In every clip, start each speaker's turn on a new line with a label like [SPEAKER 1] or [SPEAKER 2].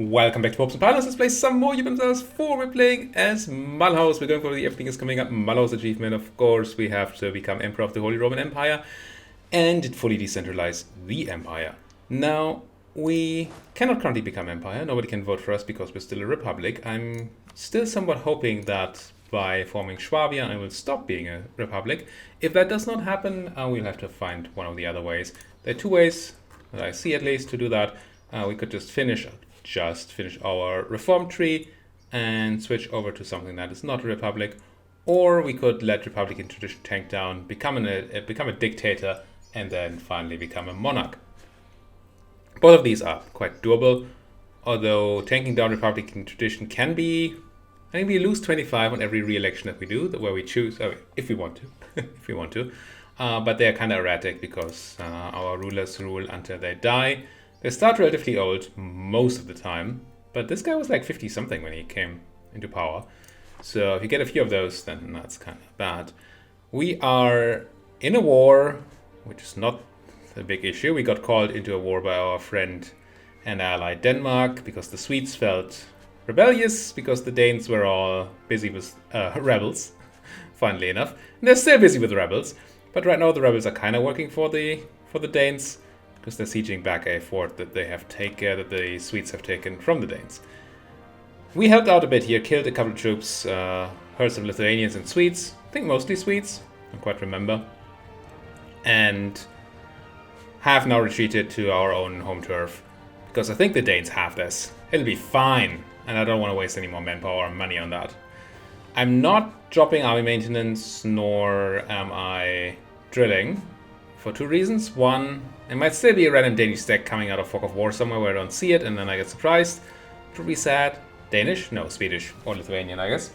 [SPEAKER 1] Welcome back to Hopes and Partners. Let's play some more EUIV Universalis IV. We're playing as Mulhouse. We're going for the Everything is Coming Up Mulhouse achievement. Of course, we have to become Emperor of the Holy Roman Empire and fully decentralize the Empire. Now, we cannot currently become Empire. Nobody can vote for us because we're still a Republic. I'm still somewhat hoping that by forming Swabia, I will stop being a Republic. If that does not happen, we'll have to find one of the other ways. There are two ways that I see at least to do that. We could just finish our reform tree and switch over to something that is not a republic, or we could let Republican tradition tank down, become a dictator, and then finally become a monarch. Both of these are quite doable, although tanking down Republican tradition can be, I think we lose 25 on every re-election that we do, where we choose, if we want to, but they're kind of erratic because our rulers rule until they die. They start relatively old most of the time, but this guy was like 50 something when he came into power. So if you get a few of those, then that's kind of bad. We are in a war, which is not a big issue. We got called into a war by our friend and ally Denmark because the Swedes felt rebellious because the Danes were all busy with rebels, funnily enough. And they're still busy with rebels, but right now the rebels are kind of working for the Danes, because they're sieging back a fort that that the Swedes have taken from the Danes. We helped out a bit here, killed a couple of troops, hurt some Lithuanians and Swedes, I think mostly Swedes, I don't quite remember, and have now retreated to our own home turf, because I think the Danes have this. It'll be fine, and I don't want to waste any more manpower or money on that. I'm not dropping army maintenance, nor am I drilling, for two reasons. One, it might still be a random Danish deck coming out of Fog of War somewhere where I don't see it and then I get surprised. Which would be sad. Danish? No, Swedish or Lithuanian, I guess.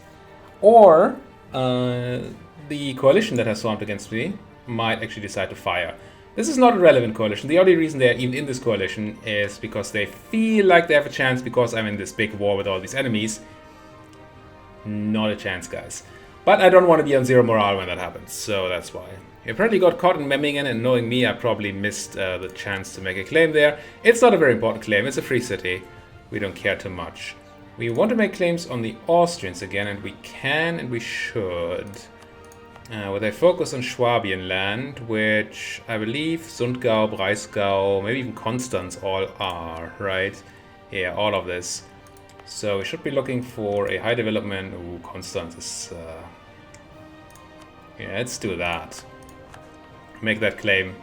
[SPEAKER 1] Or the coalition that has swarmed against me might actually decide to fire. This is not a relevant coalition. The only reason they're even in this coalition is because they feel like they have a chance because I'm in this big war with all these enemies. Not a chance, guys. But I don't want to be on zero morale when that happens, so that's why. He apparently got caught in Memmingen, and knowing me, I probably missed the chance to make a claim there. It's not a very important claim, it's a free city. We don't care too much. We want to make claims on the Austrians again, and we can and we should. With a focus on Swabian land, which I believe Sundgau, Breisgau, maybe even Konstanz all are, right? Yeah, all of this. So we should be looking for a high development. Ooh, Konstanz is... yeah, let's do that. Make that claim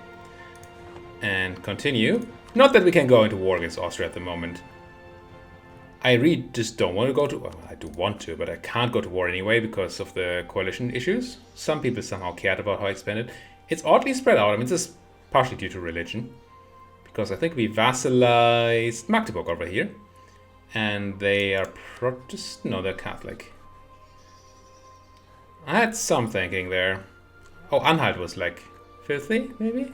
[SPEAKER 1] and continue. Not that we can go into war against Austria at the moment. I really just don't want to go to... well, I do want to, but I can't go to war anyway because of the coalition issues. Some people somehow cared about how I spend it. It's oddly spread out. I mean, this is partially due to religion, because I think we vassalized Magdeburg over here. And they are Protestant? No, they're Catholic. I had some thinking there. Oh, Anhalt was like filthy, maybe?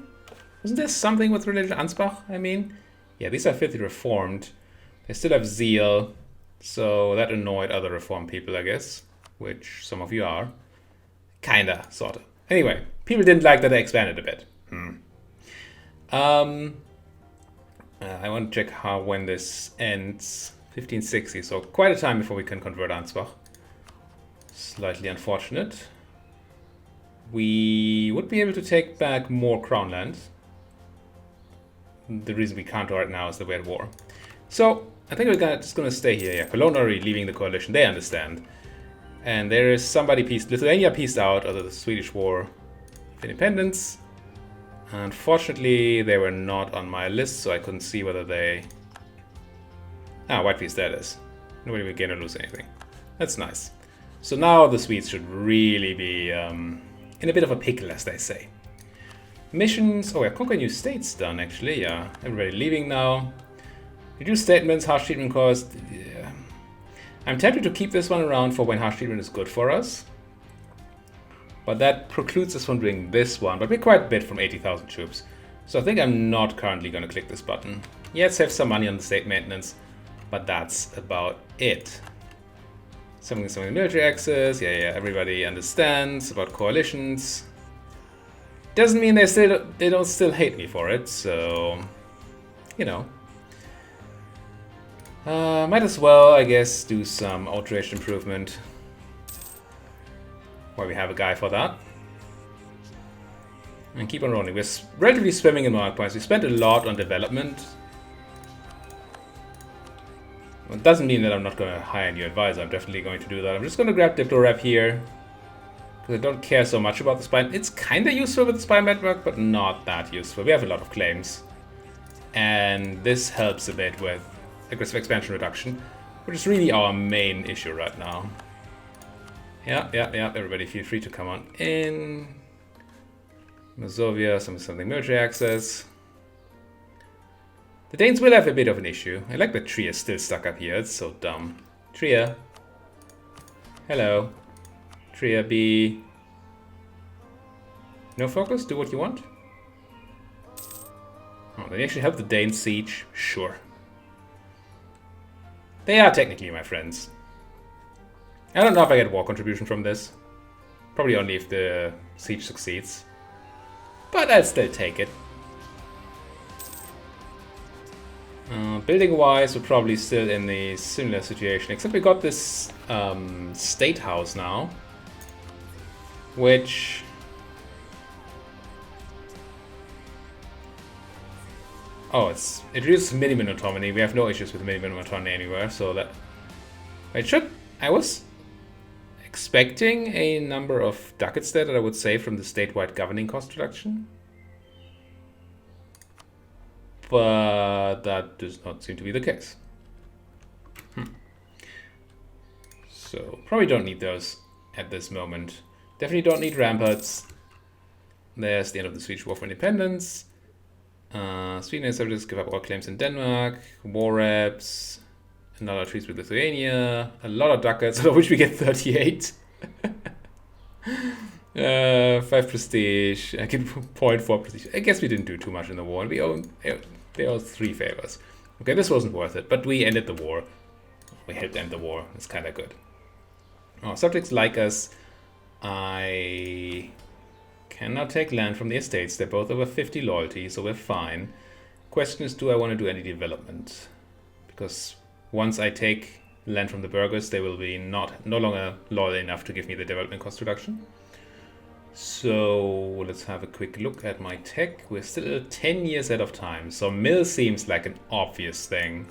[SPEAKER 1] Wasn't there something with religion? Ansbach, I mean? Yeah, these are filthy reformed. They still have zeal, so that annoyed other reformed people, I guess. Which some of you are. Kinda, sorta. Anyway, people didn't like that I expanded a bit. I want to check when this ends. 1560, so quite a time before we can convert Ansbach. Slightly unfortunate. We would be able to take back more crown land. The reason we can't right now is that we're at war. So I think we're just gonna stay here. Yeah, Cologne already leaving the coalition, they understand. And there is somebody Lithuania pieced out of the Swedish War of Independence. Unfortunately, they were not on my list, so I couldn't see whether they... Ah, white piece, there it is. Nobody will gain or lose anything. That's nice. So now the Swedes should really be in a bit of a pickle, as they say. Missions... oh, yeah, conquer new states done, actually, yeah. Everybody leaving now. Reduce statements, harsh treatment cost. Yeah. I'm tempted to keep this one around for when harsh treatment is good for us. But that precludes us from doing this one. But we're quite a bit from 80,000 troops. So I think I'm not currently going to click this button. Yeah, save some money on the state maintenance. But that's about it. Something military access. Yeah, everybody understands about coalitions. Doesn't mean they don't still hate me for it, so... you know. Might as well, I guess, do some alteration improvement. Where we have a guy for that. And keep on rolling. We're relatively swimming in mark points. We spent a lot on development. Well, it doesn't mean that I'm not going to hire a new advisor. I'm definitely going to do that. I'm just going to grab DiploRep here. Because I don't care so much about the spine. It's kind of useful with the spine network, but not that useful. We have a lot of claims. And this helps a bit with aggressive expansion reduction, which is really our main issue right now. Yeah. Everybody feel free to come on in. Mazovia, something military access. The Danes will have a bit of an issue. I like that Trier is still stuck up here. It's so dumb. Trier. Hello. Trier B. No focus? Do what you want? Oh, they actually help the Danes siege? Sure. They are technically my friends. I don't know if I get war contribution from this. Probably only if the siege succeeds. But I'll still take it. Building-wise, we're probably still in a similar situation. Except we got this state house now. Which... Oh, it reduces minimum autonomy. We have no issues with minimum autonomy anywhere, so that... It should... I was expecting a number of ducats there that I would save from the statewide governing cost reduction. But that does not seem to be the case. So, probably don't need those at this moment. Definitely don't need ramparts. There's the end of the Swedish War for Independence. Sweden and Separatists give up all claims in Denmark. War reps. Another treaty with Lithuania. A lot of ducats, of which we get 38. 5 prestige. I get 0.4 prestige. I guess we didn't do too much in the war. We own... They owe 3 favors. Okay, this wasn't worth it, but we ended the war. We helped end the war. It's kind of good. Oh, subjects like us. I cannot take land from the estates. They're both over 50 loyalty, so we're fine. Question is, do I want to do any development? Because once I take land from the burghers, they will be no longer loyal enough to give me the development cost reduction. So let's have a quick look at my tech. We're still 10 years ahead of time, so mill seems like an obvious thing.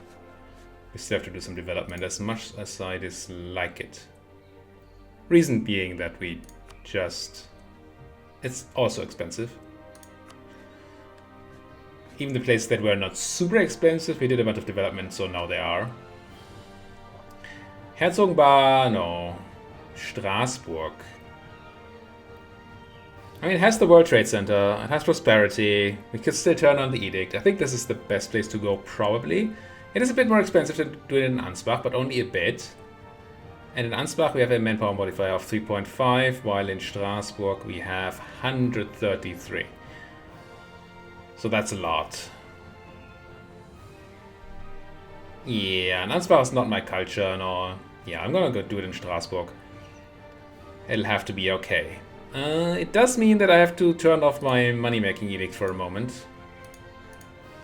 [SPEAKER 1] We still have to do some development, as much as I dislike it. Reason being that we just... It's also expensive. Even the places that were not super expensive, we did a bunch of development, so now they are. Herzogenbar, no. Strasbourg. I mean, it has the World Trade Center, it has prosperity, we could still turn on the edict. I think this is the best place to go, probably. It is a bit more expensive to do it in Ansbach, but only a bit. And in Ansbach we have a manpower modifier of 3.5, while in Strasbourg we have 133. So that's a lot. Yeah, and Ansbach is not my culture, no. Yeah, I'm gonna go do it in Strasbourg. It'll have to be okay. It does mean that I have to turn off my money-making edict for a moment.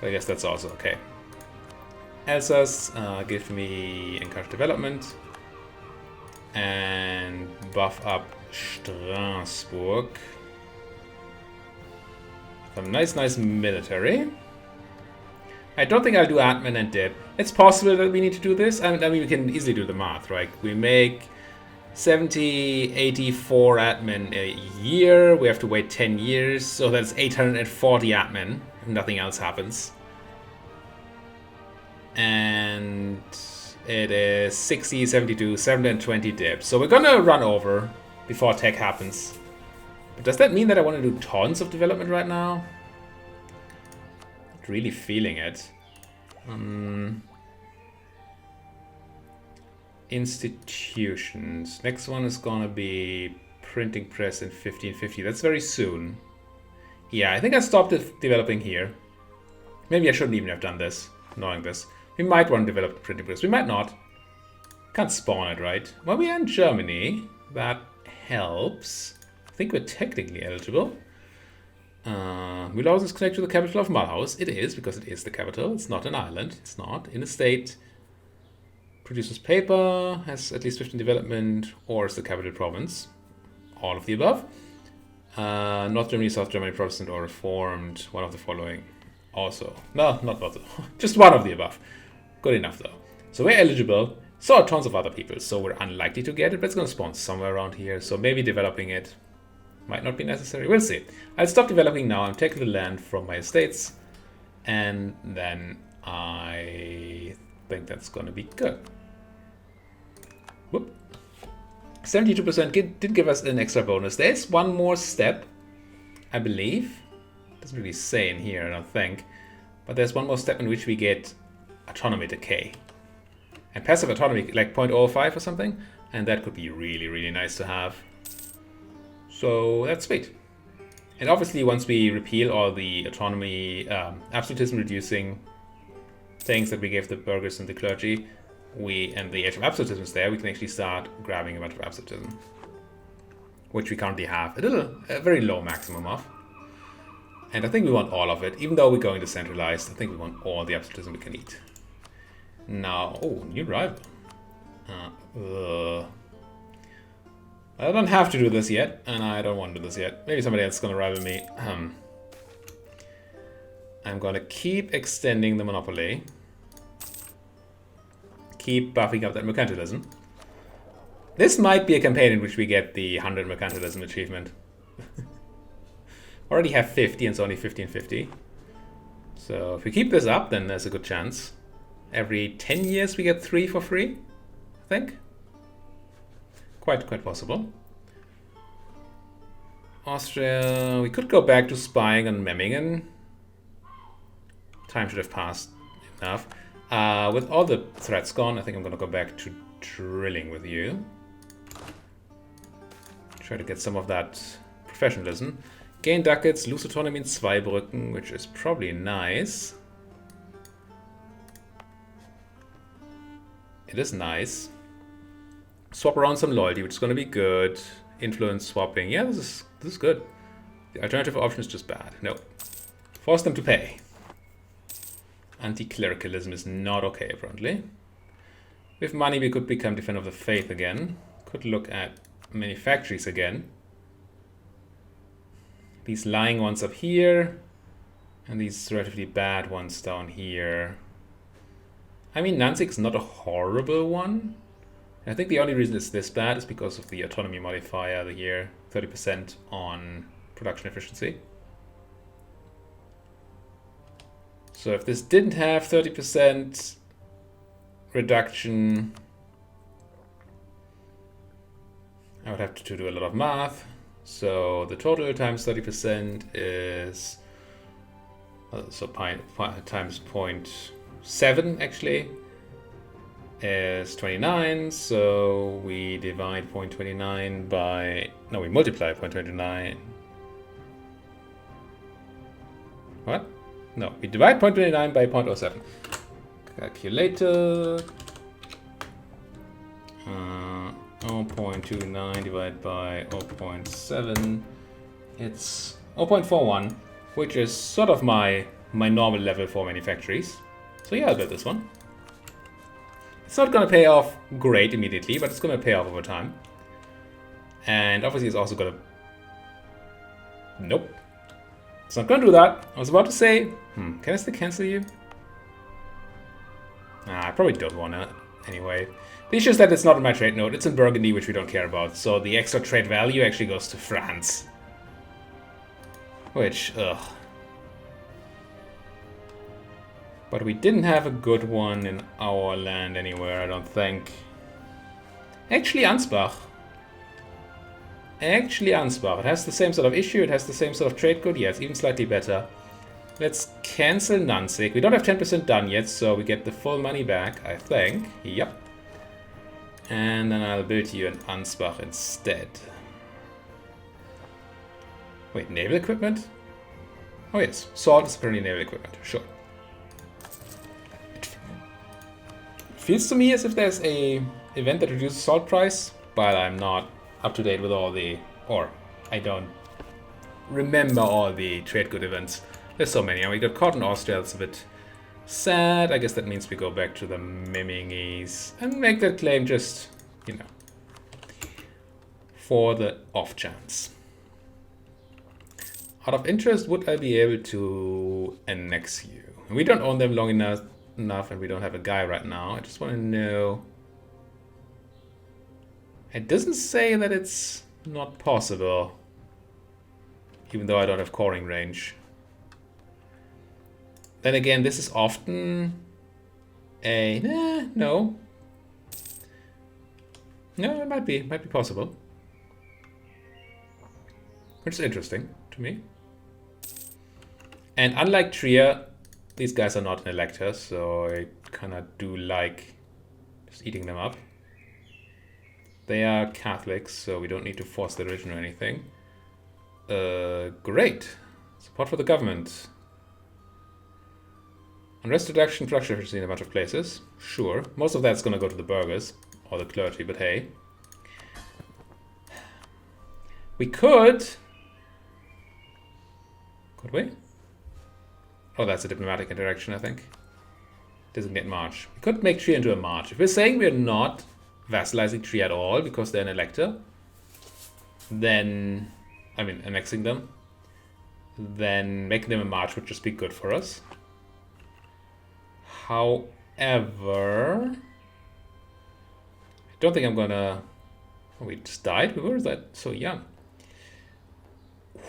[SPEAKER 1] But I guess that's also okay. Alsace, give me encourage development. And buff up Strasbourg. Some nice military. I don't think I'll do admin and dip. It's possible that we need to do this. I mean, we can easily do the math, right? We make 70, 84 admin a year. We have to wait 10 years. So that's 840 admin if nothing else happens. And it is 60, 72, 720 dips. So we're gonna run over before tech happens. But does that mean that I want to do tons of development right now? Not really feeling it. Institutions. Next one is gonna be printing press in 1550. That's very soon. Yeah, I think I stopped developing here. Maybe I shouldn't even have done this, knowing this. We might want to develop printing press. We might not. Can't spawn it, right? Well, we are in Germany. That helps. I think we're technically eligible. Mulhouse is connected to the capital of Mulhouse. It is, because it is the capital. It's not an island. It's not in a state. produces paper, has at least 15 development, or is the capital province. All of the above. North Germany, South Germany, Protestant or Reformed, one of the following. Also, no, not both, just one of the above. Good enough though. So we're eligible, so are tons of other people, so we're unlikely to get it, but it's going to spawn somewhere around here, so maybe developing it might not be necessary. We'll see. I'll stop developing now. I'm taking the land from my estates, and then I think that's going to be good. Whoop. 72% did give us an extra bonus. There's one more step, I believe. Doesn't really say in here, I don't think. But there's one more step in which we get autonomy decay. And passive autonomy, like 0.05 or something. And that could be really, really nice to have. So that's sweet. And obviously once we repeal all the autonomy, absolutism reducing things that we gave the burghers and the clergy, and the age of absolutism is there, we can actually start grabbing a bunch of absolutism. Which we currently have a very low maximum of. And I think we want all of it. Even though we're going decentralized, I think we want all the absolutism we can eat. Now, oh, new rival. I don't have to do this yet, and I don't want to do this yet. Maybe somebody else is going to rival me. I'm going to keep extending the monopoly. Keep buffing up that mercantilism. This might be a campaign in which we get the 100 mercantilism achievement. Already have 50 and it's only 50 and 50. So if we keep this up, then there's a good chance. Every 10 years we get 3 for free, I think. Quite possible. Austria, we could go back to spying on Memmingen. Time should have passed enough. With all the threats gone, I think I'm going to go back to drilling with you. Try to get some of that professionalism. Gain ducats, lose autonomy in Zweibrücken, which is probably nice. It is nice. Swap around some loyalty, which is going to be good. Influence swapping. Yeah, this is good. The alternative option is just bad. No. Force them to pay. Anti-clericalism is not okay, apparently. With money, we could become Defender of the Faith again. Could look at many factories again. These lying ones up here. And these relatively bad ones down here. I mean, Nanzig's not a horrible one. I think the only reason it's this bad is because of the autonomy modifier here. 30% on production efficiency. So if this didn't have 30% reduction, I would have to do a lot of math. So the total times 30% is times 0.7 actually is 29. So we divide 0.29 by we multiply 0.29. What? No, we divide 0.29 by 0.07. Calculator. 0.29 divided by 0.7. It's 0.41, which is sort of my normal level for many factories. So yeah, I'll build this one. It's not going to pay off great immediately, but it's going to pay off over time. And obviously it's also going to... Nope. It's not going to do that. I was about to say, can I still cancel you? I probably don't want to anyway. The issue is that it's not in my trade node. It's in Burgundy, which we don't care about. So the extra trade value actually goes to France. Which, ugh. But we didn't have a good one in our land anywhere, I don't think. Actually, Ansbach. It has the same sort of issue, it has the same sort of trade code. Yeah, it's even slightly better. Let's cancel Nanzig. We don't have 10% done yet, so we get the full money back, I think. Yep. And then I'll build you an Ansbach instead. Wait, naval equipment? Oh yes, salt is apparently naval equipment, sure. It feels to me as if there's a event that reduces salt price, but I'm not up to date with all the, or I don't remember all the trade good events. There's so many. And we got caught in Austria, it's a bit Sad. I guess that means we go back to the Mimingis and make that claim just, you know, for the off chance. Out of interest, would I be able to annex you? We don't own them long enough, and we don't have a guy right now. I just want to know. It doesn't say that it's not possible, even though I don't have coring range. Then again, this is often a no. No, it might be possible, which is interesting to me. And unlike Trier, these guys are not an elector, so I kind of do like just eating them up. They are Catholics, so we don't need to force their religion or anything. Great. Support for the government. Unrest reduction, production efficiency in a bunch of places. Sure. Most of that's going to go to the burghers or the clergy, but hey. We could... Could we? Oh, that's a diplomatic interaction, I think. Designate March. We could make Trier into a March. If we're saying we're not vassalizing Trier at all because they're an elector, then... I mean, annexing them. Then making them a March would just be good for us. However, I don't think I'm gonna... Oh, we just died? Where was that? So young.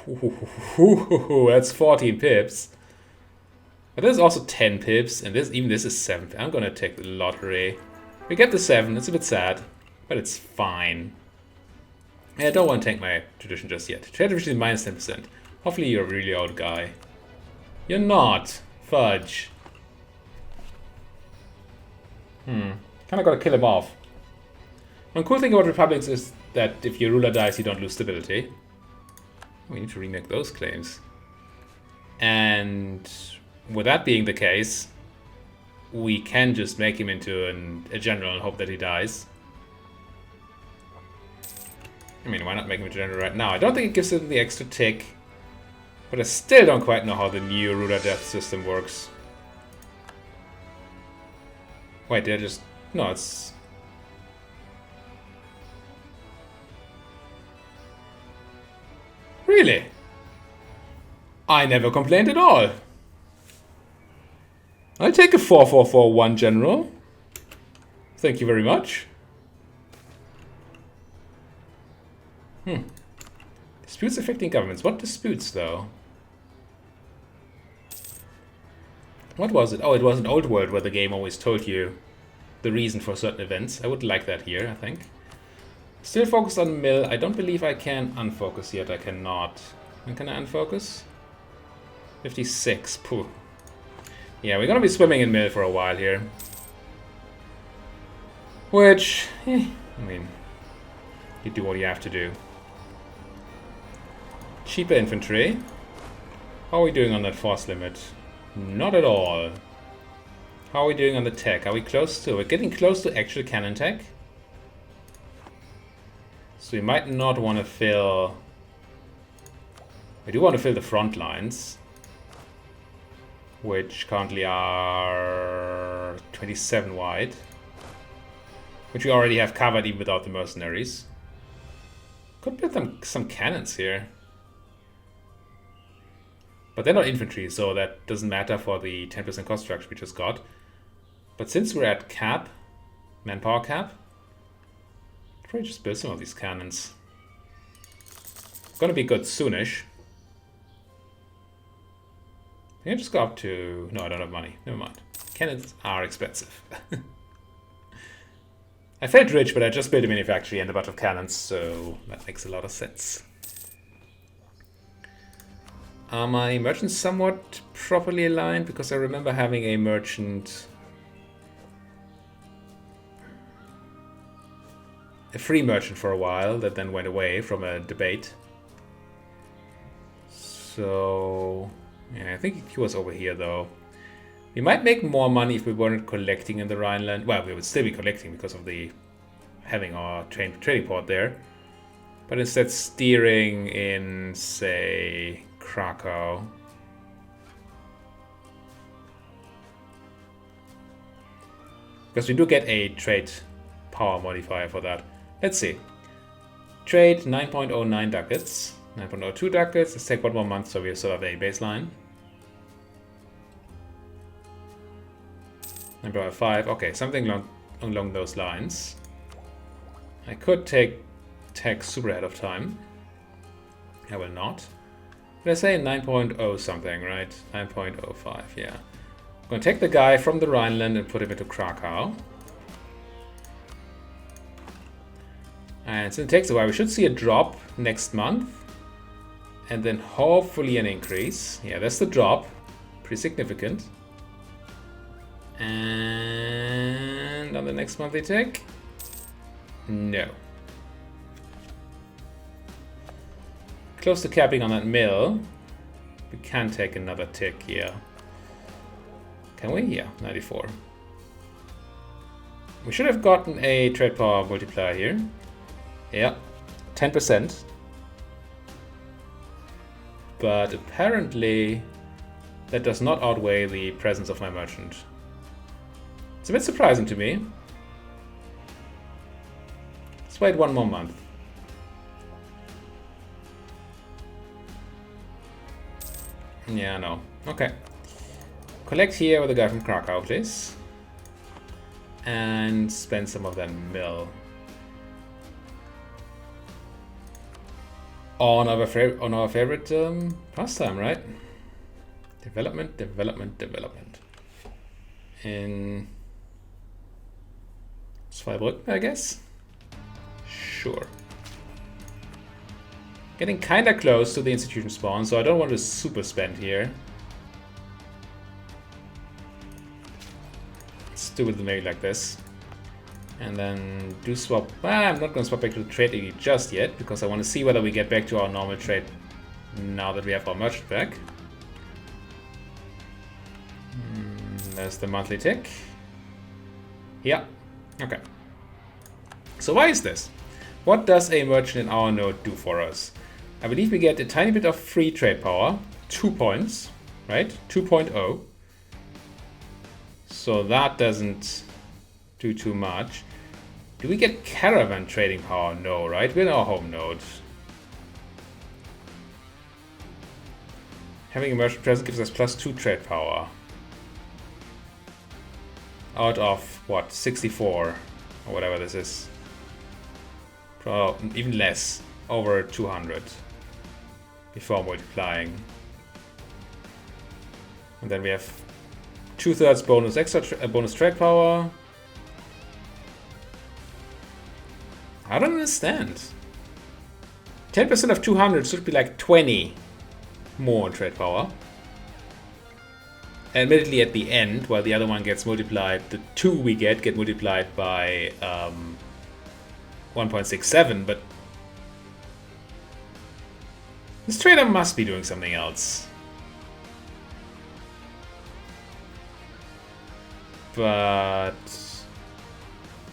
[SPEAKER 1] Ooh, that's 14 pips. But there's also 10 pips, and this is 7. I'm gonna take the lottery. We get the 7. It's a bit sad, but it's fine. I don't want to take my tradition just yet. Trade tradition is minus 10%. Hopefully you're a really old guy. You're not. Fudge. Kind of gotta kill him off. One cool thing about republics is that if your ruler dies, you don't lose stability. We need to remake those claims. And with that being the case, we can just make him into a general and hope that he dies. I mean, why not make him a general right now? I don't think it gives him the extra tick, but I still don't quite know how the new ruler death system works. Wait, they're just... No, it's... Really? I never complained at all. I'll take a 4-4-4-1 general. Thank you very much. Disputes affecting governments. What disputes, though? What was it? Oh, it was an old world where the game always told you the reason for certain events. I would like that here, I think. Still focused on mill. I don't believe I can unfocus yet. I cannot. When can I unfocus? 56. Pooh. Yeah, we're gonna be swimming in mill for a while here. Which, I mean, you do what you have to do. Cheaper infantry. How are we doing on that force limit? Not at all. How are we doing on the tech? Are we close to... We're getting close to actual cannon tech. So we might not want to fill... We do want to fill the front lines, which currently are 27 wide. Which we already have covered even without the mercenaries. Could build some cannons here. But they're not infantry, so that doesn't matter for the 10% cost structure we just got. But since we're at cap, manpower cap, I'll probably just build some of these cannons. Gonna be good soonish. Can I just go up to... No, I don't have money. Never mind. Cannons are expensive. I felt rich, but I just built a mini factory and a bunch of cannons, so that makes a lot of sense. Are my merchants somewhat properly aligned? Because I remember having a merchant... a free merchant for a while that then went away from a debate. So... yeah, I think he was over here though. We might make more money if we weren't collecting in the Rhineland. Well, we would still be collecting because of the having our trading port there. But instead steering in, say, Krakow. Because we do get a trade power modifier for that. Let's see. Trade 9.09 ducats, 9.02 ducats. Let's take 1 more month so we sort of a baseline. 9.5. Okay, something along those lines. I could take super ahead of time. I will not. Let's say 9.0 something, right? 9.05, yeah. I'm going to take the guy from the Rhineland and put him into Krakow. And since it takes a while, we should see a drop next month. And then hopefully an increase. Yeah, that's the drop. Pretty significant. And on the next monthly tick? No. Close to capping on that mill. We can take another tick here. Can we? Yeah, 94. We should have gotten a trade power multiplier here. Yeah, 10%. But apparently that does not outweigh the presence of my merchant. It's a bit surprising to me. Let's wait 1 more month. Yeah, no. Okay. Collect here with the guy from Krakow, please. And spend some of that mill. On our favorite pastime, right? Development, development, development. In Zweibrücken, I guess? Sure. Getting kinda close to the institution spawn, so I don't want to super spend here. Let's do it maybe like this. And then do swap. I'm not going to swap back to the trade elite just yet, because I want to see whether we get back to our normal trade now that we have our merchant back. There's the monthly tick. Yeah. Okay. So why is this? What does a merchant in our node do for us? I believe we get a tiny bit of free trade power. 2 points, right? 2.0. So that doesn't do too much. Do we get caravan trading power? No, right? We're in our home node. Having a merchant present gives us +2 trade power. Out of, what, 64? Or whatever this is. Even less. Over 200. Before multiplying. And then we have 2/3 bonus bonus trade power. I don't understand. 10% of 200 should be like 20 more trade power. Admittedly, at the end, while the other one gets multiplied, the 2 we get multiplied by 1.67, but this trader must be doing something else. But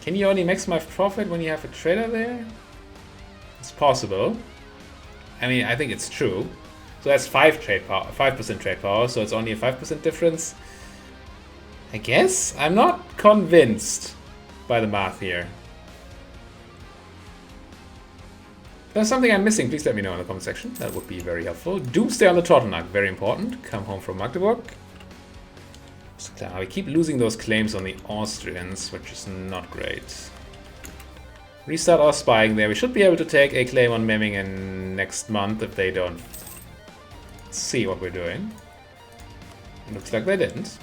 [SPEAKER 1] can you only maximize profit when you have a trader there? It's possible. I mean, I think it's true. So that's 5% trade power, so it's only a 5% difference. I guess? I'm not convinced by the math here. If there's something I'm missing, please let me know in the comment section. That would be very helpful. Doomsday on the Tortenach, very important. Come home from Magdeburg. We keep losing those claims on the Austrians, which is not great. Restart our spying there. We should be able to take a claim on Memmingen next month if they don't see what we're doing. Looks like they didn't.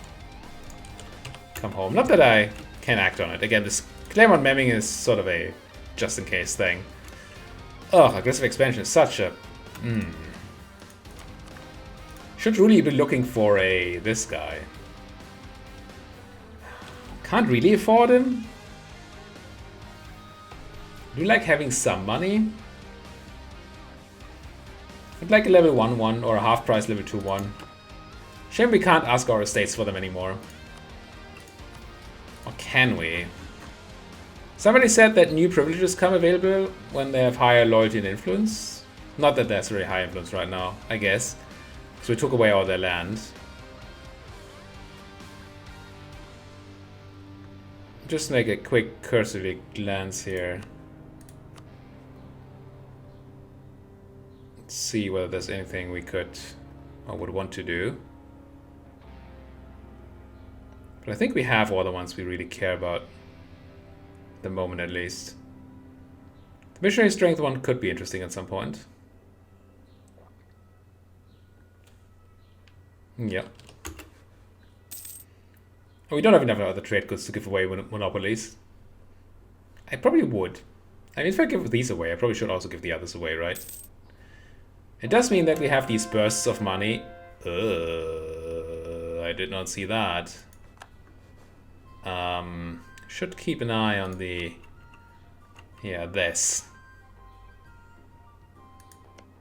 [SPEAKER 1] Come home. Not that I can act on it. Again, this claim on Memmingen is sort of a just-in-case thing. Ugh, aggressive expansion is such a... Should really be looking for this guy. Can't really afford him. Do you like having some money? I'd like a level 1-1 or a half price level 2-1. Shame we can't ask our estates for them anymore. Or can we? Somebody said that new privileges come available when they have higher loyalty and influence. Not that there's very high influence right now, I guess. Because we took away all their land. Just make a quick cursory glance here. Let's see whether there's anything we could or would want to do. But I think we have all the ones we really care about. At the moment, at least. The missionary strength one could be interesting at some point. Yep. Oh, we don't have enough other trade goods to give away monopolies. I probably would. I mean, if I give these away, I probably should also give the others away, right? It does mean that we have these bursts of money. I did not see that. Should keep an eye on the... Yeah, this.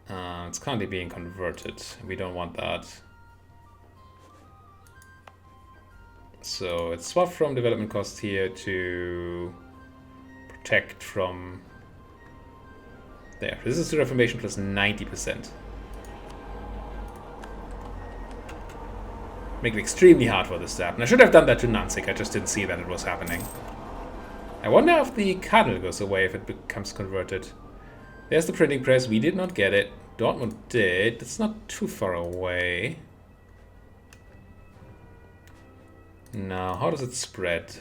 [SPEAKER 1] It's currently being converted. We don't want that. So it's swapped from development cost here to protect from there. This is the Reformation plus 90%. Make it extremely hard for this to happen. I should have done that to Nanzig, I just didn't see that it was happening. I wonder if the Cardinal goes away if it becomes converted. There's the printing press, we did not get it. Dortmund did, it's not too far away. Now, how does it spread?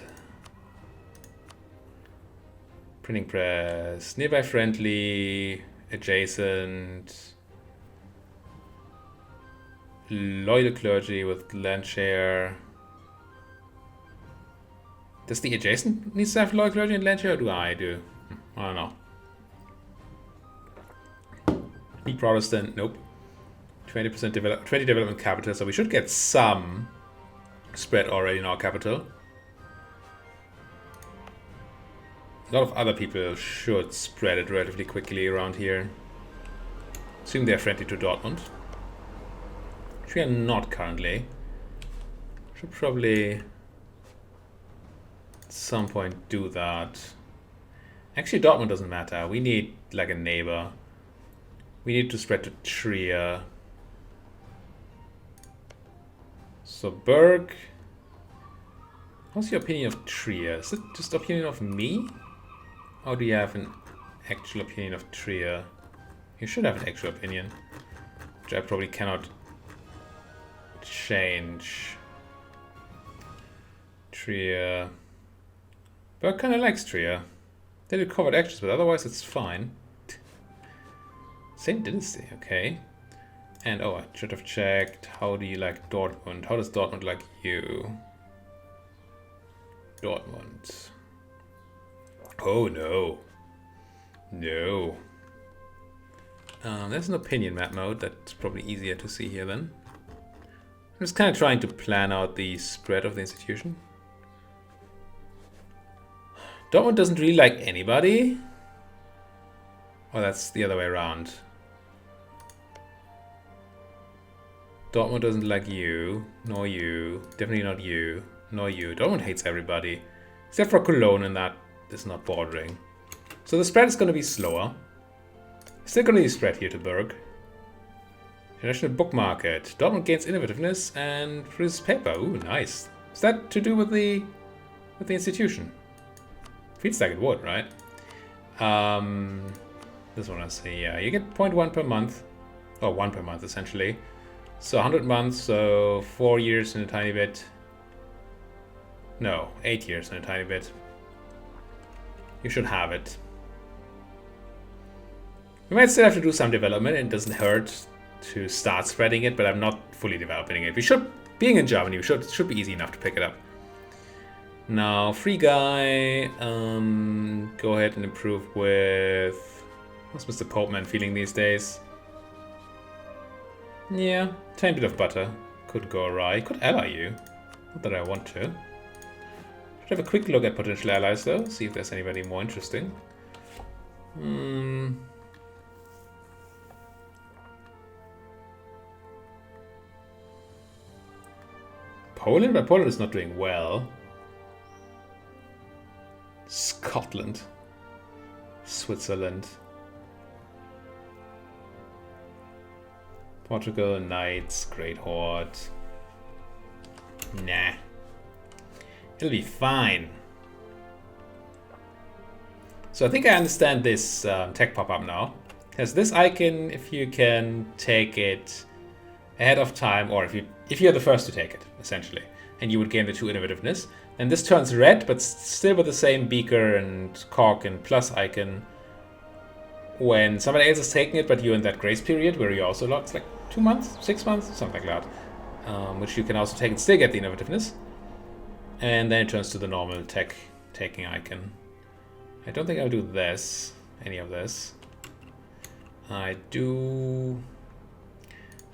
[SPEAKER 1] Printing press, nearby friendly, adjacent, loyal clergy with land share. Does the adjacent need to have loyal clergy and land share, or do I do? I don't know. Be Protestant, nope. 20% development capital, so we should get some spread already in our capital. A lot of other people should spread it relatively quickly around here. Assume they're friendly to Dortmund. Which we are not currently. Should probably at some point do that. Actually, Dortmund doesn't matter. We need like a neighbor. We need to spread to Trier. So Berg. What's your opinion of Trier? Is it just opinion of me? Or do you have an actual opinion of Trier? You should have an actual opinion. Which I probably cannot change. Trier. Berg kinda likes Trier. They did covert actions, but otherwise it's fine. Same dynasty, okay. And oh, I should have checked. How do you like Dortmund? How does Dortmund like you? Dortmund. Oh no. No. There's an opinion map mode. That's probably easier to see here then. I'm just kind of trying to plan out the spread of the institution. Dortmund doesn't really like anybody. Oh, that's the other way around. Dortmund doesn't like you, nor you, definitely not you, nor you. Dortmund hates everybody, except for Cologne, and that is not bordering. So the spread is going to be slower. Still going to be spread here to Berg. International book market. Dortmund gains innovativeness and produces paper. Ooh, nice. Is that to do with the institution? Feels like it would, right? This one I see. Yeah, you get 0.1 per month, or 1 per month essentially. So 100 months, so 4 years and a tiny bit. No, 8 years and a tiny bit. You should have it. We might still have to do some development. It doesn't hurt to start spreading it, but I'm not fully developing it. We should, being in Germany, we should be easy enough to pick it up. Now, free guy, go ahead and improve with... How's Mr. Popeman feeling these days? Yeah, tiny bit of butter. Could go awry. Could ally you. Not that I want to. Should have a quick look at potential allies though. See if there's anybody more interesting. Poland? But Poland is not doing well. Scotland. Switzerland. Portugal, Knights, Great Horde. Nah. It'll be fine. So I think I understand this tech pop-up now. Because this icon, if you can take it ahead of time, or if you're the first to take it, essentially, and you would gain the 2 innovativeness, and this turns red, but still with the same beaker and cork and plus icon when somebody else is taking it, but you're in that grace period where you also lost like 2 months, 6 months, something like that, which you can also take and still get the innovativeness. And then it turns to the normal tech taking icon. I don't think I'll do this, any of this. I do...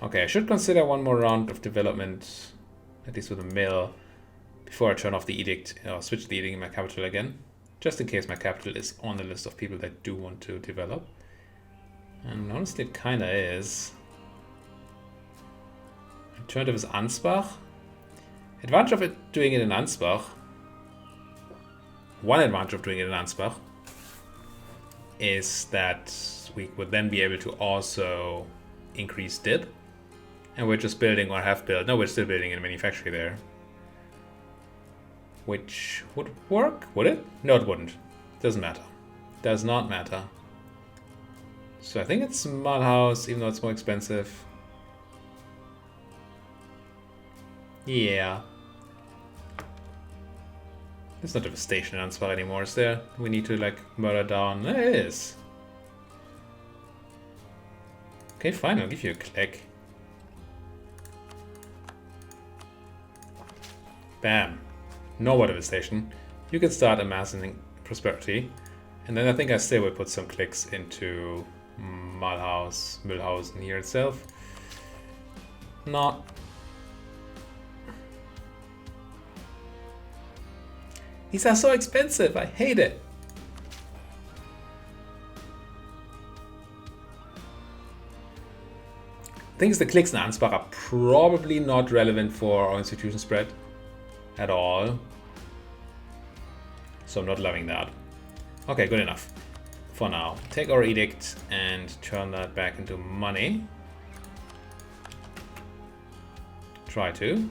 [SPEAKER 1] Okay, I should consider one more round of development, at least with a mill, before I turn off the edict, or switch the edict in my capital again, just in case my capital is on the list of people that do want to develop. And honestly, it kinda is. Alternative is Ansbach. Advantage of it doing it in Ansbach. One advantage of doing it in Ansbach is that we would then be able to also increase DIB. And we're just building, or have built, no, we're still building in a manufactory there. Which would work, would it? No, it wouldn't. Doesn't matter. Does not matter. So I think it's Mulhouse, even though it's more expensive. Yeah. There's not a station in Ansbach anymore, is there? We need to like murder down. There it is. Okay, fine, I'll give you a click. Bam. No water devastation. You can start amassing prosperity. And then I think I still will put some clicks into Mulhouse here itself. Not. These are so expensive, I hate it. Things the clicks in Ansbach are probably not relevant for our institution spread at all. So I'm not loving that. Okay, good enough for now. Take our edict and turn that back into money. Try to.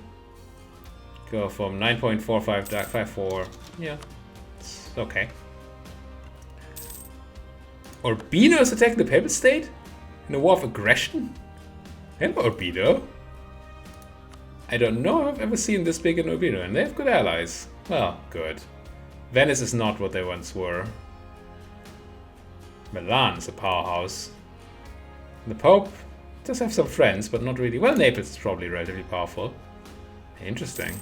[SPEAKER 1] Go from 9.45 to 5.4. Yeah, it's okay. Urbino is attacking the Papal State in a war of aggression? Hello, Urbino. I don't know if I've ever seen this big in Urbino, and they have good allies. Well, good. Venice is not what they once were. Milan is a powerhouse. The Pope does have some friends, but not really. Well, Naples is probably relatively powerful. Interesting.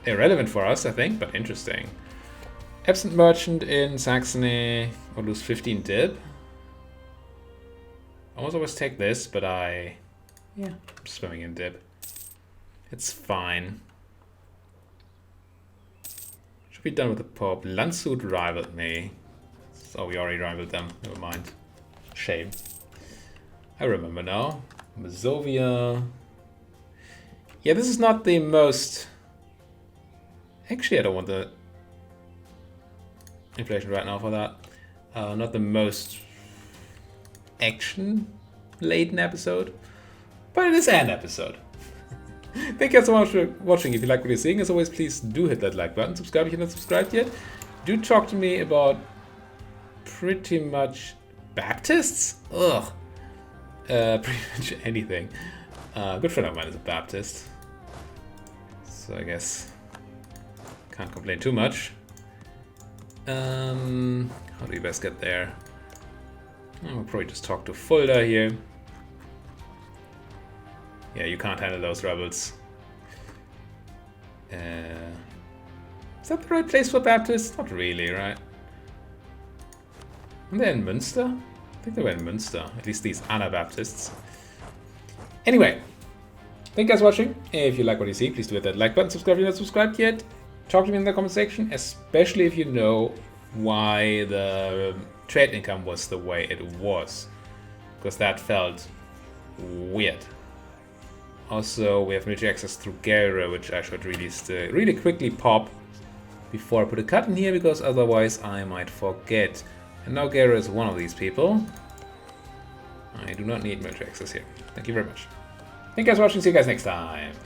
[SPEAKER 1] Irrelevant for us, I think, but interesting. Absent merchant in Saxony will lose 15 DIB. I always take this, but I'm swimming in DIB. It's fine. Should be done with the Pope. Landshut rivaled me. Oh, we already rivaled them. Never mind. Shame. I remember now. Mazovia. Yeah, this is not the most... Actually, I don't want the inflation right now for that. Not the most action-laden episode, but it is an episode. Thank you so much for watching. If you like what you're seeing, as always, please do hit that like button. Subscribe if you're not subscribed yet. Do talk to me about pretty much Baptists? Ugh. Pretty much anything. A good friend of mine is a Baptist, so I guess can't complain too much. How do we best get there? I'll probably just talk to Fulda here. Yeah, you can't handle those rebels. Is that the right place for Baptists? Not really, right? Are they in Münster? I think they were in Münster. At least these Anabaptists. Anyway, thank you guys for watching. If you like what you see, please do hit that like button. Subscribe if you're not subscribed yet. Talk to me in the comment section, especially if you know why the trade income was the way it was, because that felt weird. Also, we have military access through Gera, which I should really quickly pop before I put a cut in here, because otherwise I might forget. And now Gera is one of these people. I do not need military access here. Thank you very much. Thank you guys for watching. See you guys next time.